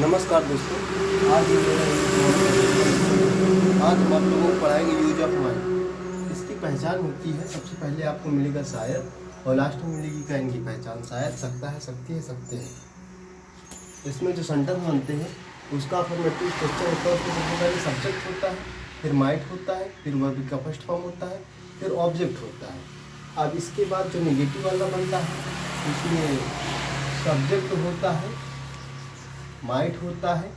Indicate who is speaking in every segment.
Speaker 1: नमस्कार दोस्तों। आज हम आप लोगों को पढ़ाएंगे यूज ऑफ माइंड। इसकी पहचान होती है, सबसे पहले आपको मिलेगा शायद और लास्ट में मिलेगी कैन की पहचान। शायद, सकता है, सकती है, सकते हैं। इसमें जो सेंटेंस बनते हैं उसका अफर्मेटिव क्वेश्चन होता है। उसमें सबसे पहले सब्जेक्ट होता है, फिर माइट होता है, फिर वर्ब का फर्स्ट फॉर्म होता है, फिर ऑब्जेक्ट होता है। अब इसके बाद जो नेगेटिव वाला बनता है उसमें सब्जेक्ट होता है, माइट होता है,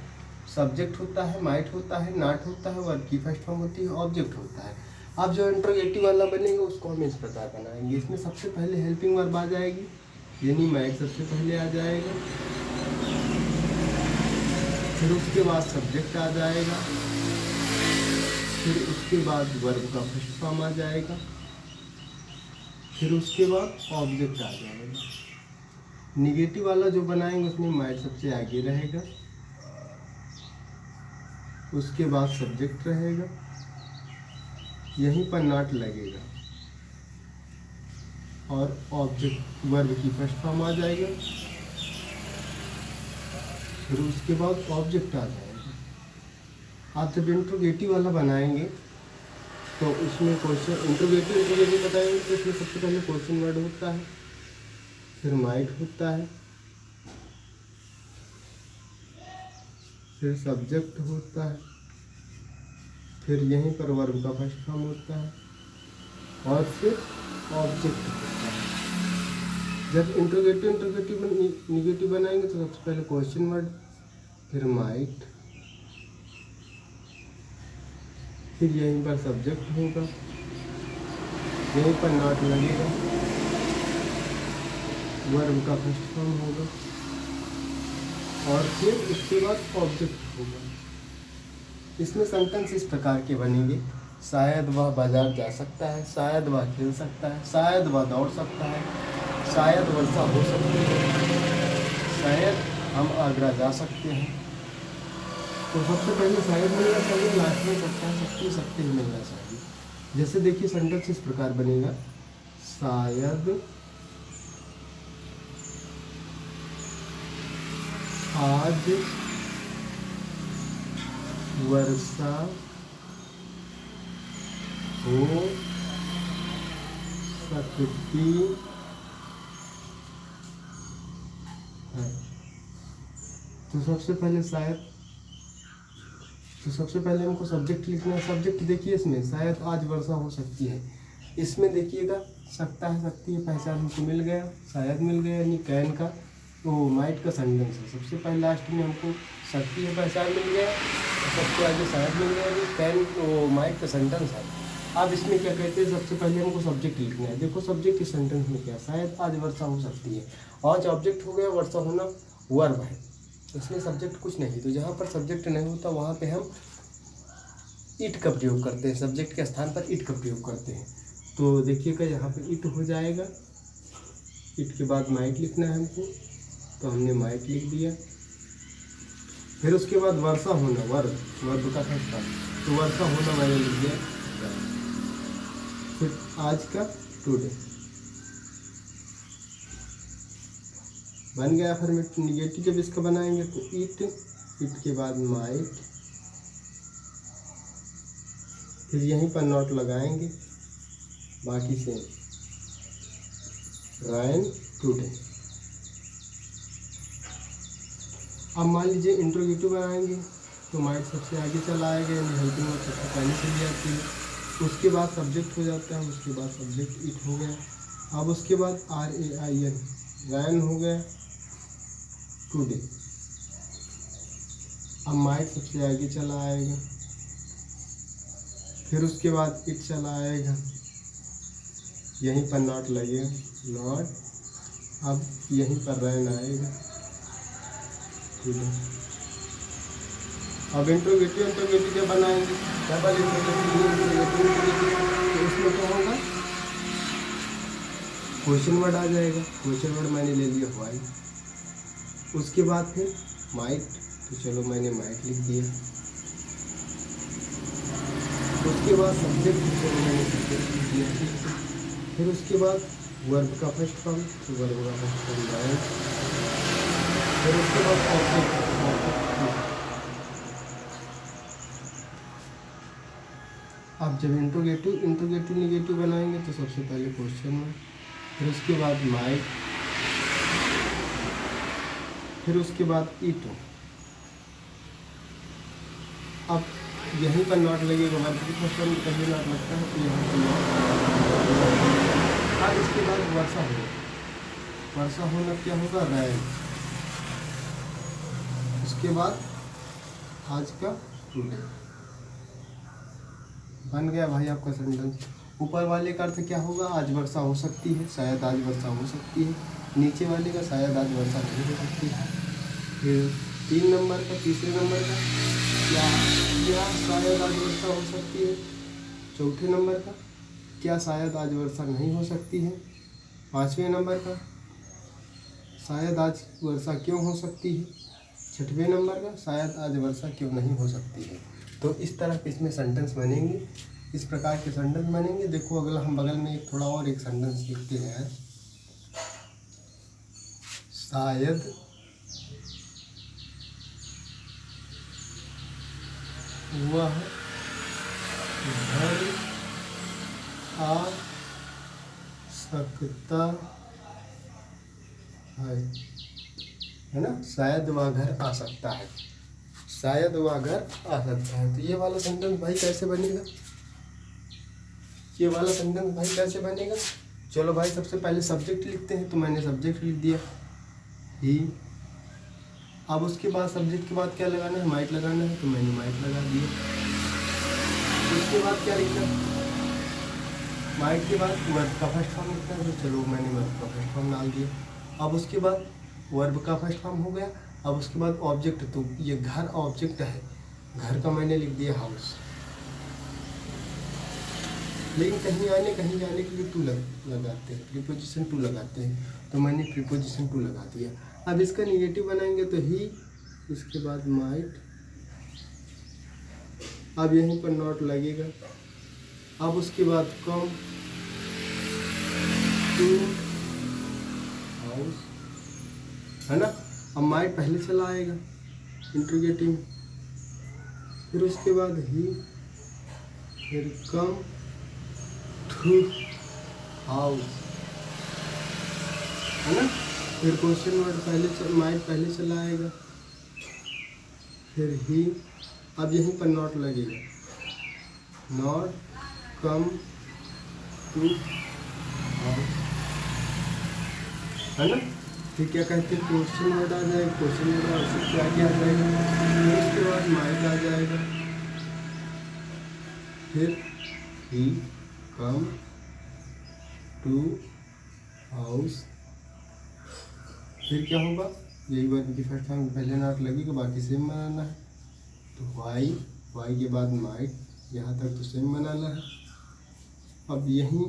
Speaker 1: सब्जेक्ट होता है, माइट होता है, नॉट होता है, वर्ब की फर्स्ट फॉर्म होती है, ऑब्जेक्ट होता है। अब जो इंट्रोगेटिव वाला बनेगा उसको हम इस प्रकार बनाएंगे। इसमें सबसे पहले हेल्पिंग वर्ब आ जाएगी, यानी माइट सबसे पहले आ जाएगा, फिर उसके बाद सब्जेक्ट आ जाएगा, फिर उसके बाद वर्ब का फर्स्ट फॉर्म आ जाएगा, फिर उसके बाद ऑब्जेक्ट आ जाएगा। निगेटिव वाला जो बनाएंगे उसमें माइट सबसे आगे रहेगा, उसके बाद सब्जेक्ट रहेगा, यहीं पर नॉट लगेगा और ऑब्जेक्ट वर्ब की फर्स्ट फॉर्म आ जाएगा, फिर उसके बाद ऑब्जेक्ट आ जाएगा। आप जब इंट्रोगेटिव वाला बनाएंगे तो उसमें क्वेश्चन इंट्रोगेटिव बताएंगे तो उसमें सबसे पहले क्वेश्चन वर्ड होता है, फिर माइट होता है, फिर सब्जेक्ट होता है, फिर यहीं पर वर्ब का फर्स्ट फॉर्म होता है और फिर ऑब्जेक्ट होता है। जब इंट्रोगेटिव निगेटिव बनाएंगे तो सबसे पहले क्वेश्चन वर्ड, फिर माइट, फिर यहीं पर सब्जेक्ट होगा, यहीं पर नॉट लगेगा, वर्ब का फर्स्ट फॉर्म होगा और फिर उसके बाद ऑब्जेक्ट होगा। इसमें सेंटेंस इस प्रकार के बनेंगे। शायद वह बाजार जा सकता है, शायद वह खेल सकता है, शायद वह दौड़ सकता है, शायद वर्षा हो सकती है, शायद हम आगरा जा सकते हैं। तो सबसे पहले शायद मिलना चाहिए, लास्ट में सकता है, सकती, सकते ही मिलना चाहिए। जैसे देखिए सेंटेंस इस प्रकार बनेगा, शायद आज वर्षा हो सकती है। तो सबसे पहले हमको सब्जेक्ट लिखना है। सब्जेक्ट देखिए इसमें शायद आज वर्षा हो सकती है, इसमें देखिएगा सकता है, सकती है, पहचान हमको मिल गया, शायद मिल गया, यानी कैन का वो माइट का सेंटेंस है। सबसे पहले लास्ट में हमको सकती है पहचान मिल गया, सबसे आगे शायद मिल गया, यानी कैन वो माइट का सेंटेंस है। अब इसमें क्या कहते हैं, सबसे पहले हमको सब्जेक्ट लिखना है। देखो सब्जेक्ट इस सेंटेंस में क्या, शायद आज वर्षा हो सकती है, आज ऑब्जेक्ट हो गया, वर्षा होना वर्ब है, इसमें सब्जेक्ट कुछ नहीं। तो जहाँ पर सब्जेक्ट नहीं होता वहाँ पे हम इट का प्रयोग करते हैं, सब्जेक्ट के स्थान पर इट का प्रयोग करते हैं। तो देखिएगा यहाँ पे इट हो जाएगा, इट के बाद माइट लिखना है हमको, तो हमने माइट लिख दिया। फिर उसके बाद वर्षा होना, वर्ब का फर्स्ट फॉर्म, तो वर्षा होना मैंने लिख दिया। फिर आज का टुडे बन गया। फिर निगेटिव जब इसका बनाएंगे तो इट के बाद माइट, फिर यहीं पर नॉट लगाएंगे, बाकी से रैन टुडे। अब मान लीजिए इंट्रोगेटिव बनाएंगे तो माइट सबसे आगे चला आएगा, यानी हेल्पिंग वर्ब सबसे पहले चली जाती है, उसके बाद सब्जेक्ट हो जाता है, उसके बाद सब्जेक्ट इट हो गया। अब उसके बाद RAIN रैन हो गया, टुडे। अब माइट सबसे आगे चला आएगा, फिर उसके बाद इट चला आएगा, यहीं पर नॉट लगेगा, नॉट। अब यहीं पर रैन आएगा, टुडे। अब इंट्रोगेटिव जब बनाएंगे डबल इंट्रोगेटिव, तो उसमें क्या होगा, क्वेश्चन वर्ड आ जाएगा। क्वेश्चन वर्ड मैंने ले लिया व्हाई, उसके बाद फिर माइट, तो चलो मैंने माइट लिख दिया। उसके बाद सब्जेक्ट, चलो मैंने सब्जेक्ट लिख दिया। फिर उसके बाद वर्ब का फर्स्ट फॉर्म, तो वर्ब का फर्स्ट फॉर्म, फिर उसके बाद ऑब्जेक्ट, आप जब इंट्रोगेटिव निगेटिव बनाएंगे तो सबसे पहले क्वेश्चन मार्क, फिर उसके बाद माइट, फिर उसके बाद ईटो। अब यहीं पर नॉट लगेगा, वर्ब के क्वेश्चन में कहीं नॉट लगता है तो यहाँ पर नॉट। अब इसके बाद वर्षा होगा, वर्षा होना क्या होगा, रैन। उसके बाद आज का टुडे बन गया भाई आपका सेंटेंस। ऊपर वाले का अर्थ क्या होगा, आज वर्षा हो सकती है, शायद आज वर्षा हो सकती है। नीचे वाले का शायद आज वर्षा नहीं हो सकती है। फिर 3 नंबर का, तीसरे नंबर का क्या शायद आज वर्षा हो सकती है। चौथे नंबर का क्या शायद आज वर्षा नहीं हो सकती है। 5वें नंबर का शायद आज वर्षा क्यों हो सकती है। 6वें नंबर का शायद आज वर्षा क्यों नहीं हो सकती है। तो इस तरह के इसमें सेंटेंस बनेंगे, इस प्रकार के सेंटेंस बनेंगे। देखो अगला हम बगल में एक थोड़ा और एक सेंटेंस लिखते हैं। शायद वह घर आ सकता है ना, शायद वह घर आ सकता है, शायद वह घर आ सकता है। तो ये वाला सेंटेंस भाई कैसे बनेगा, ये वाला सेंटेंस भाई कैसे बनेगा। चलो भाई सबसे पहले सब्जेक्ट लिखते हैं, तो मैंने सब्जेक्ट लिख दिया ही। अब उसके बाद सब्जेक्ट के बाद क्या लगाना है, माइट लगाना है, तो मैंने माइट लगा दिया। उसके बाद क्या लिखना है, माइट के बाद वर्ब का फर्स्ट फॉर्म लिखना है, तो चलो मैंने वर्ब का फर्स्ट फॉर्म डाल दिया। अब उसके बाद वर्ब का फर्स्ट फॉर्म हो गया। अब उसके बाद ऑब्जेक्ट, तो ये घर ऑब्जेक्ट है, घर का मैंने लिख दिया हाउस। लेकिन कहीं आने कहीं जाने के लिए टू लगाते हैं, प्रीपोजिशन टू लगाते हैं, तो मैंने प्रीपोजिशन टू लगा दिया। अब इसका निगेटिव बनाएंगे तो ही, इसके बाद माइट, अब यहीं पर नॉट लगेगा। अब उसके बाद कम टू हाउस, है ना। अब माइट पहले चला आएगा इंट्रोगेटिव में, फिर उसके बाद ही, फिर कम टू हाउस, है ना। फिर क्वेश्चन वर्ड पहले माइट पहले चला आएगा, फिर ही। अब यहीं पर नॉट लगेगा, नॉट कम टू हाउस, है ना। फिर क्या कहते हैं, क्वेश्चन वर्ड आ जाएगा, क्वेश्चन वर्ड से क्या क्या आ जाएगा, फिर उसके बाद माइट आ जाएगा, फिर ही कम टू हाउस। फिर क्या होगा, यही वर्ड की फर्स्ट फॉर्म पहले नॉट लगेगा, बाकी सेम बनाना है। तो वाई के बाद माइट, यहाँ तक तो सेम बनाना है। अब यहीं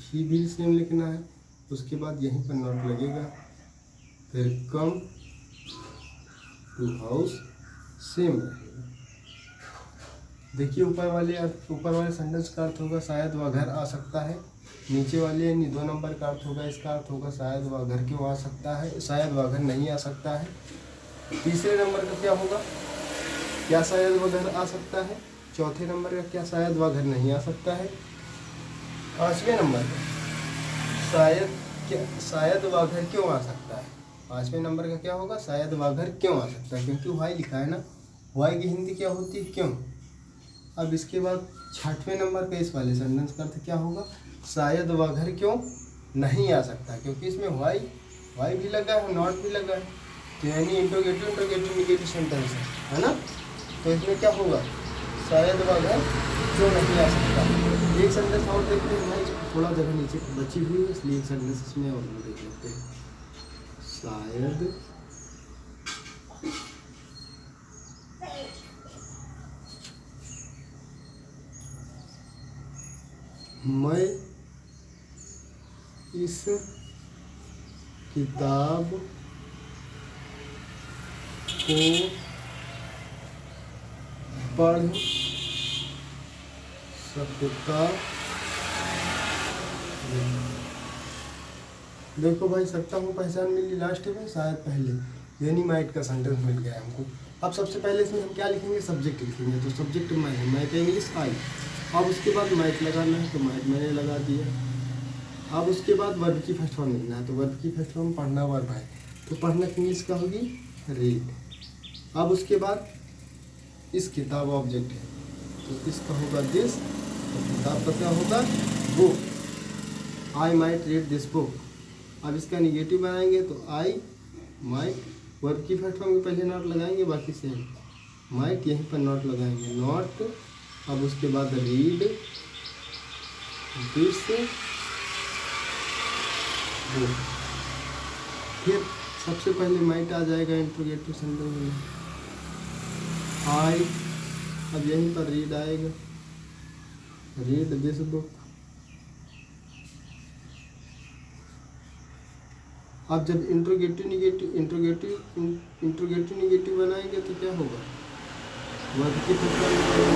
Speaker 1: ही भी सेम लिखना है, उसके बाद यहीं पर नॉट लगेगा, फिर कम टू हाउस सेम रहेगा। देखिए ऊपर वाले सेंटेंस का अर्थ होगा शायद वह घर आ सकता है। नीचे वाले यानी 2 नंबर का अर्थ होगा, इसका अर्थ होगा शायद वह घर क्यों आ सकता है, शायद वह घर नहीं आ सकता है। तीसरे नंबर का क्या होगा, क्या शायद वह घर आ सकता है। चौथे नंबर का क्या शायद वह घर नहीं आ सकता है। 5वें नंबर का शायद वह घर क्यों आ सकता है। 5वें नंबर का क्या होगा, शायद वह घर क्यों आ सकता है, क्योंकि वाई लिखा है ना, वाई की हिंदी क्या होती है, क्यों। अब इसके बाद 6वें नंबर का इस वाले सेंटेंस का अर्थ क्या होगा, शायद वह घर क्यों नहीं आ सकता, क्योंकि इसमें वाई भी लगा है, नॉट भी लगा है, तो यानी इंट्रोगेटिव निगेटिव सेंटेंस है ना। तो इसमें क्या होगा, शायद वह घर क्यों नहीं आ सकता। एक सेंटेंस और देखते हैं भाई, थोड़ा जगह नीचे बची हुई है, इसलिए एक सेंटेंस इसमें और देख लेते हैं। शायद मैं इस किताब को पढ़ सकता। देखो भाई, सकता हूँ पहचान मिली लास्ट में, शायद पहले, यानी माइट का सेंटेंस मिल गया हमको। अब सबसे पहले इसमें हम क्या लिखेंगे, सब्जेक्ट लिखेंगे। तो सब्जेक्ट मैं है, मैं का इंग्लिश आई। अब उसके बाद माइट लगाना है, तो माइट मैंने लगा दिया। अब उसके बाद वर्ब की फर्स्ट फॉर्म लिखना है, तो वर्ब की फर्स्ट फॉर्म पढ़ना वर्ब है, तो पढ़ना की इंग्लिश का होगी रीड। अब उसके बाद इस किताब ऑब्जेक्ट है, तो इसका होगा दिस, तो किताब का क्या होगा book. I might read this book. अब इसका निगेटिव बनाएंगे, तो आई माइट, वर्ब की फर्स्ट फॉर्म के पहले नॉट लगाएंगे, बाकी सेम माइट यहीं पर नॉट लगाएंगे, नॉट। अब उसके बाद रीड दिस बुक। फिर सबसे पहले माइट आ जाएगा इंट्रोगेटिव सेंटेंस में, आई। अब यहीं पर रीड आएगा, रीड दिस बुक। अब जब इंट्रोगेटिव निगेटिव बनाएंगे तो क्या होगा, वर्ब की फर्स्ट फॉर्म।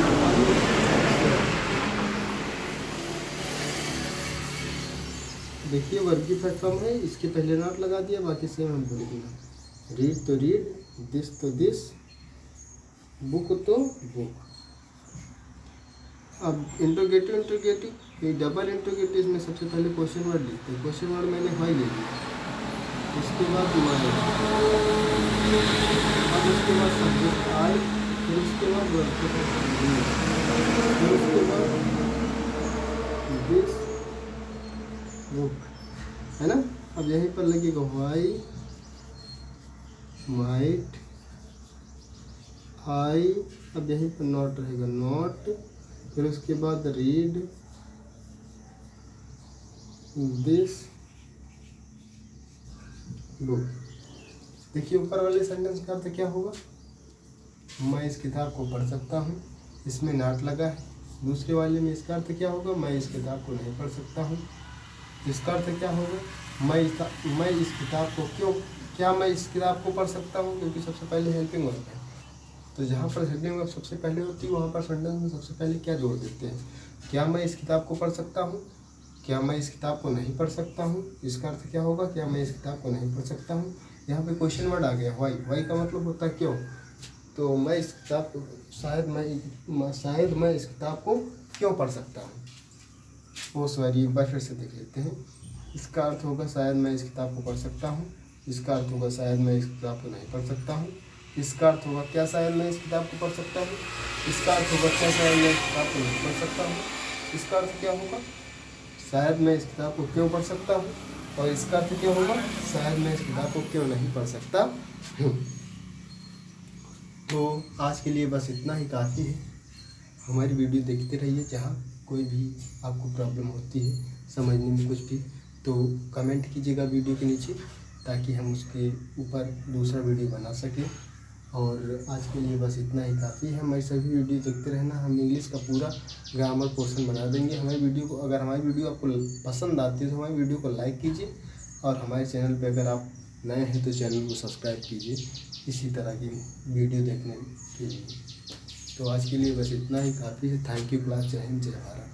Speaker 1: देखिए वर्ब की फर्स्ट फॉर्म है, इसके पहले नॉट लगा दिया, बाकी सेम हमको लिखना। रीड तो रीड, दिस तो दिस, बुक तो बुक। अब इंट्रोगेटिव ये डबल इंट्रोगेटिव, इसमें सबसे पहले क्वेश्चन वर्ड लिखते हैं। क्वेश्चन वर्ड मैंने हाई ले लिया, उसके बाद माई, अब उसके बाद सब्जेक्ट आई, फिर उसके बाद वर्ब, फिर उसके बाद दिस बुक, है ना। अब यहीं पर लगेगा वाई माइट आई। अब यहीं पर नॉट रहेगा, नॉट। फिर उसके बाद रीड दिस बुक। देखिए ऊपर वाले सेंटेंस का अर्थ क्या होगा, मैं इस किताब को पढ़ सकता हूँ, इसमें नॉट लगा है। दूसरे वाले में इसका अर्थ क्या होगा, मैं इस किताब को नहीं पढ़ सकता हूँ। इसका अर्थ क्या होगा, मैं इस किताब को क्या मैं इस किताब को पढ़ सकता हूँ, क्योंकि सबसे पहले हेल्पिंग वर्ब है। तो जहाँ पर हेल्पिंग वर्ब सबसे पहले होती है, वहाँ पर सेंटेंस में सबसे पहले क्या जोड़ देते हैं, क्या मैं इस किताब को पढ़ सकता हूँ, क्या मैं इस किताब को नहीं पढ़ सकता हूँ। इसका अर्थ क्या होगा, क्या मैं इस किताब को नहीं पढ़ सकता हूँ। यहाँ पे क्वेश्चन वर्ड आ गया वाई। वाई का मतलब होता है क्यों, तो मैं इस किताब को शायद मैं इस किताब को क्यों पढ़ सकता हूँ। वो सॉरी एक बार फिर से देख लेते हैं। इसका अर्थ होगा शायद मैं इस किताब को पढ़ सकता हूँ। इसका अर्थ होगा शायद मैं इस किताब को नहीं पढ़ सकता हूँ। इसका अर्थ होगा क्या शायद मैं इस किताब को पढ़ सकता हूँ। इसका अर्थ होगा क्या शायद मैं इस किताब को नहीं पढ़ सकता हूँ। इसका अर्थ क्या होगा, शायद मैं इस किताब को क्यों पढ़ सकता हूँ। और इसका अर्थ क्या होगा, शायद मैं इस किताब को क्यों नहीं पढ़ सकता हूँ। तो आज के लिए बस इतना ही काफ़ी है। हमारी वीडियो देखते रहिए। जहाँ कोई भी आपको प्रॉब्लम होती है समझने में कुछ भी, तो कमेंट कीजिएगा वीडियो के नीचे, ताकि हम उसके ऊपर दूसरा वीडियो बना सकें। और आज के लिए बस इतना ही काफ़ी है। हमारी सभी वीडियो देखते रहना, हम इंग्लिश का पूरा ग्रामर पोर्शन बना देंगे। हमारी वीडियो को अगर हमारी वीडियो आपको पसंद आती है तो हमारी वीडियो को लाइक कीजिए, और हमारे चैनल पे अगर आप नए हैं तो चैनल को सब्सक्राइब कीजिए इसी तरह की वीडियो देखने के लिए। तो आज के लिए बस इतना ही काफ़ी है। Thank you class. जय हिंद, जय भारत।